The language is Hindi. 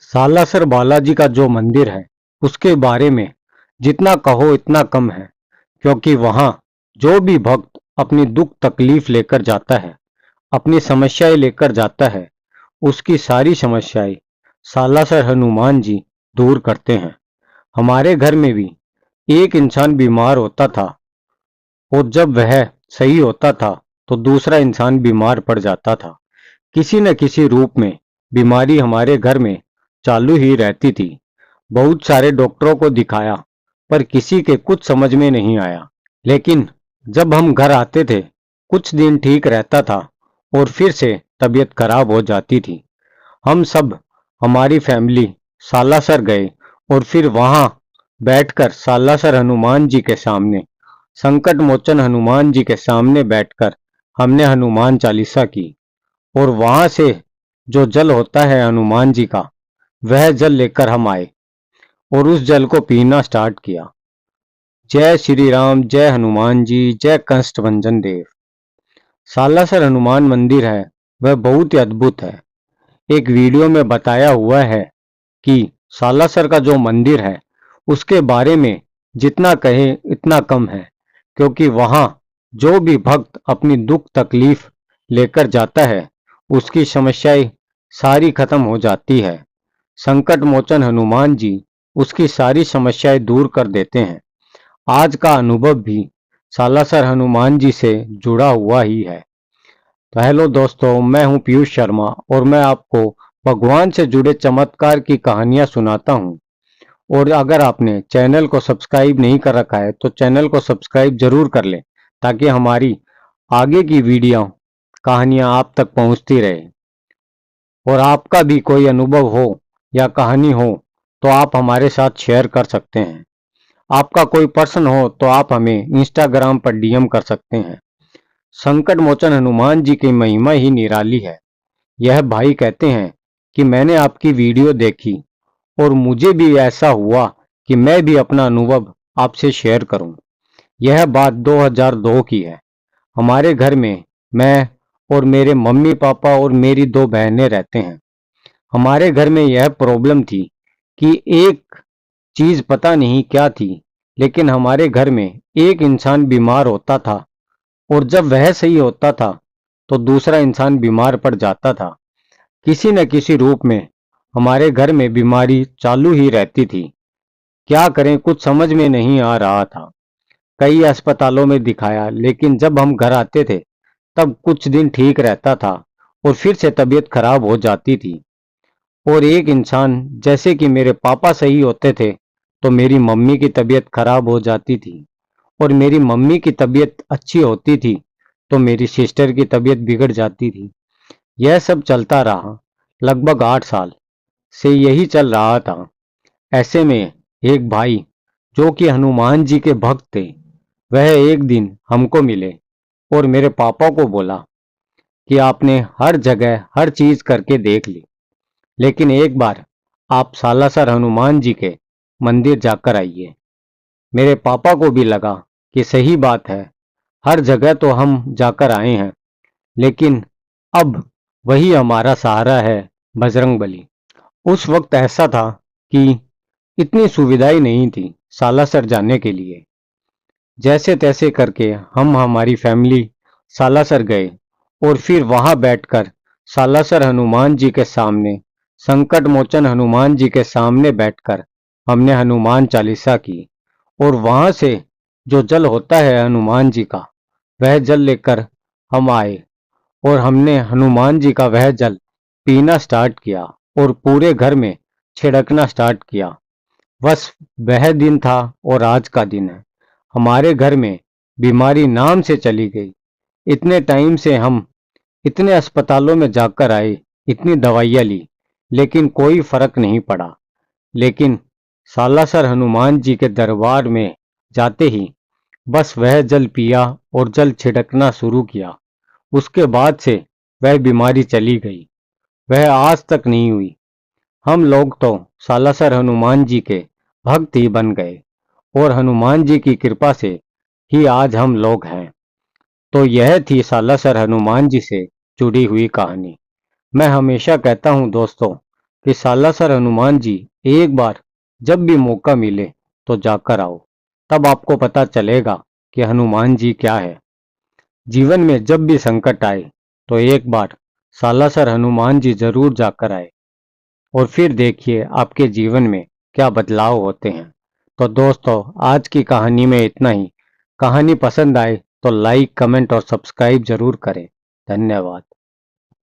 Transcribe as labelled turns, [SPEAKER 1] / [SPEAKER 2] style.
[SPEAKER 1] सालासर बालाजी का जो मंदिर है उसके बारे में जितना कहो इतना कम है, क्योंकि वहाँ जो भी भक्त अपनी दुख तकलीफ लेकर जाता है, अपनी समस्याएं लेकर जाता है, उसकी सारी समस्याएं सालासर हनुमान जी दूर करते हैं। हमारे घर में भी एक इंसान बीमार होता था और जब वह सही होता था तो दूसरा इंसान बीमार पड़ जाता था। किसी न किसी रूप में बीमारी हमारे घर में चालू ही रहती थी। बहुत सारे डॉक्टरों को दिखाया पर किसी के कुछ समझ में नहीं आया। लेकिन जब हम घर आते थे कुछ दिन ठीक रहता था और फिर से तबीयत खराब हो जाती थी। हम सब, हमारी फैमिली सालासर गए और फिर वहां बैठकर सालासर हनुमान जी के सामने, संकट मोचन हनुमान जी के सामने बैठकर हमने हनुमान चालीसा की। और वहां से जो जल होता है हनुमान जी का, वह जल लेकर हम आए और उस जल को पीना स्टार्ट किया। जय श्री राम, जय हनुमान जी, जय कंष्ट भंजन देव। सालासर हनुमान मंदिर है वह बहुत ही अद्भुत है। एक वीडियो में बताया हुआ है कि सालासर का जो मंदिर है उसके बारे में जितना कहे इतना कम है, क्योंकि वहां जो भी भक्त अपनी दुख तकलीफ लेकर जाता है उसकी समस्याएं सारी खत्म हो जाती है। संकट मोचन हनुमान जी उसकी सारी समस्याएं दूर कर देते हैं। आज का अनुभव भी सालासर हनुमान जी से जुड़ा हुआ ही है। तो हेलो दोस्तों, मैं हूं पीयूष शर्मा और मैं आपको भगवान से जुड़े चमत्कार की कहानियां सुनाता हूं। और अगर आपने चैनल को सब्सक्राइब नहीं कर रखा है तो चैनल को सब्सक्राइब जरूर कर लें, ताकि हमारी आगे की वीडियो कहानियां आप तक पहुंचती रहे। और आपका भी कोई अनुभव हो या कहानी हो तो आप हमारे साथ शेयर कर सकते हैं। आपका कोई प्रश्न हो तो आप हमें इंस्टाग्राम पर डीएम कर सकते हैं। संकट मोचन हनुमान जी की महिमा ही निराली है। यह भाई कहते हैं कि मैंने आपकी वीडियो देखी और मुझे भी ऐसा हुआ कि मैं भी अपना अनुभव आपसे शेयर करूं। यह बात 2002 की है। हमारे घर में मैं और मेरे मम्मी पापा और मेरी दो बहनें रहते हैं। हमारे घर में यह प्रॉब्लम थी कि एक चीज पता नहीं क्या थी, लेकिन हमारे घर में एक इंसान बीमार होता था और जब वह सही होता था तो दूसरा इंसान बीमार पड़ जाता था। किसी न किसी रूप में हमारे घर में बीमारी चालू ही रहती थी। क्या करें कुछ समझ में नहीं आ रहा था। कई अस्पतालों में दिखाया, लेकिन जब हम घर आते थे तब कुछ दिन ठीक रहता था और फिर से तबीयत खराब हो जाती थी। और एक इंसान, जैसे कि मेरे पापा सही होते थे तो मेरी मम्मी की तबीयत खराब हो जाती थी, और मेरी मम्मी की तबीयत अच्छी होती थी तो मेरी सिस्टर की तबीयत बिगड़ जाती थी। यह सब चलता रहा। लगभग 8 साल से यही चल रहा था। ऐसे में एक भाई जो कि हनुमान जी के भक्त थे, वह एक दिन हमको मिले और मेरे पापा को बोला कि आपने हर जगह हर चीज करके देख ली, लेकिन एक बार आप सालासर हनुमान जी के मंदिर जाकर आइए। मेरे पापा को भी लगा कि सही बात है, हर जगह तो हम जाकर आए हैं, लेकिन अब वही हमारा सहारा है, बजरंगबली। उस वक्त ऐसा था कि इतनी सुविधाएं नहीं थी सालासर जाने के लिए। जैसे तैसे करके हम हमारी फैमिली सालासर गए और फिर वहां बैठकर सालासर हनुमान जी के सामने, संकट मोचन हनुमान जी के सामने बैठकर हमने हनुमान चालीसा की। और वहां से जो जल होता है हनुमान जी का, वह जल लेकर हम आए और हमने हनुमान जी का वह जल पीना स्टार्ट किया और पूरे घर में छिड़कना स्टार्ट किया। बस वह दिन था और आज का दिन है। हमारे घर में बीमारी नाम से चली गई। इतने टाइम से हम इतने अस्पतालों में जाकर आए, इतनी दवाइयाँ ली, लेकिन कोई फर्क नहीं पड़ा। लेकिन सालासर हनुमान जी के दरबार में जाते ही बस वह जल पिया और जल छिड़कना शुरू किया, उसके बाद से वह बीमारी चली गई। वह आज तक नहीं हुई। हम लोग तो सालासर हनुमान जी के भक्त ही बन गए और हनुमान जी की कृपा से ही आज हम लोग हैं। तो यह थी सालासर हनुमान जी से जुड़ी हुई कहानी। मैं हमेशा कहता हूँ दोस्तों, कि सालासर हनुमान जी एक बार जब भी मौका मिले तो जाकर आओ। तब आपको पता चलेगा कि हनुमान जी क्या है। जीवन में जब भी संकट आए तो एक बार सालासर हनुमान जी जरूर जाकर आए और फिर देखिए आपके जीवन में क्या बदलाव होते हैं। तो दोस्तों, आज की कहानी में इतना ही। कहानी पसंद आए तो लाइक, कमेंट और सब्सक्राइब जरूर करें। धन्यवाद।